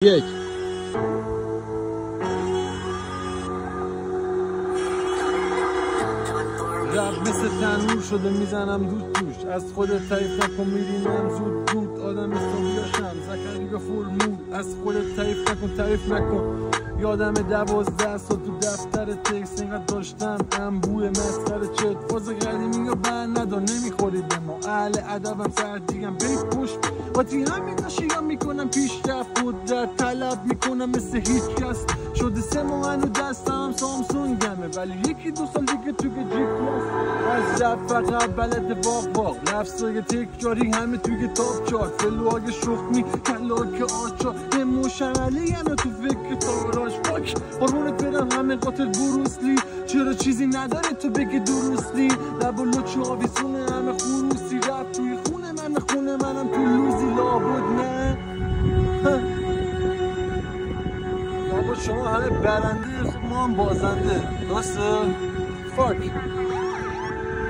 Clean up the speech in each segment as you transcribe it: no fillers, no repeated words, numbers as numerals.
یک رب مثل تنور شده میزنم دود توش، از خودت تعریف نکن میرینم زود زود، آدم استوریاشم زکریا فرمول، از خودت تعریف نکن یادم 12 سال تو دفتر تکس اینقدر داشتم انبوه مسخره چت فاز قدیمی یا بر ندار نمیخوری به ما اهل ادبم سردیگم بیت پشت باتی همین نشیگم میکنم پیشرفت قدرت طلب میکنم مثل هیچ کس شده 3 ماه هنو دستم سامسونگمه ولی یکی 2 سال دیگه توی جیپیاس از رب فقط بلد واق لفظای تکراری همه توی تاپ چارت فلوهای شخمی کلاک آچار اموشنالی همه تو فکر تاراش فاک قربونت برم همه قاتل بروسلی چرا چیزی نداره تو بگی درستی لب و لچو آویسونه همه خروسی رب توی خونه منم تو لوزی لابد نه لابد شما همه برنده ما هم بازنده درسته؟ فاک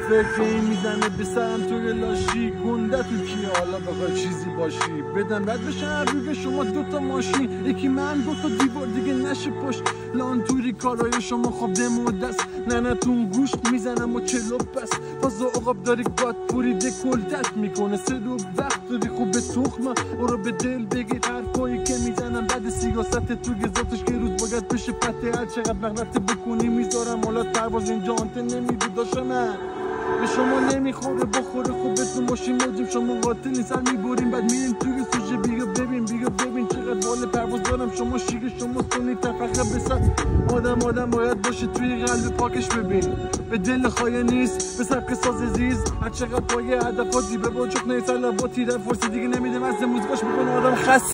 فکر این میزنه به سرم توی لاشی گنده تو کیه حالا بخوای چیزی باشی بدم رد بشن روی شما 2 ماشین یکی من 2 دیوار دیگه نشه پشت لانتوری کارای شما خواب دمو دست ننتون گوشت میزنم و چلو بس فازا عقاب داری گات پوریده کلتت میکنه 3 وقت داری خوب به تخمم برو به دل بگیر حرفایی که میزنم بعد سیاست تو گذاتش که روز باید بشه پته هر چقدر نقلت بکنی میذارم حالا پرواز اینجا آنته نمیدو داشتم من به شما نمیخوره بخوره خوبتون باشیم موجیم شما قاتلین سر میبوریم بعد میریم توی سوژه بیا ببین چقدر بال پرواز دارم شما شیگه شما سونی تفخه بسر آدم باید باشه توی قلب پاکش ببین به دل خواهی نیست به سبک ساز زیز هر چقدر پایه هدفاتی به باجوک نیست لبا تیره فرسی دیگه نمیده مزه موزگاش میکنه آدم خست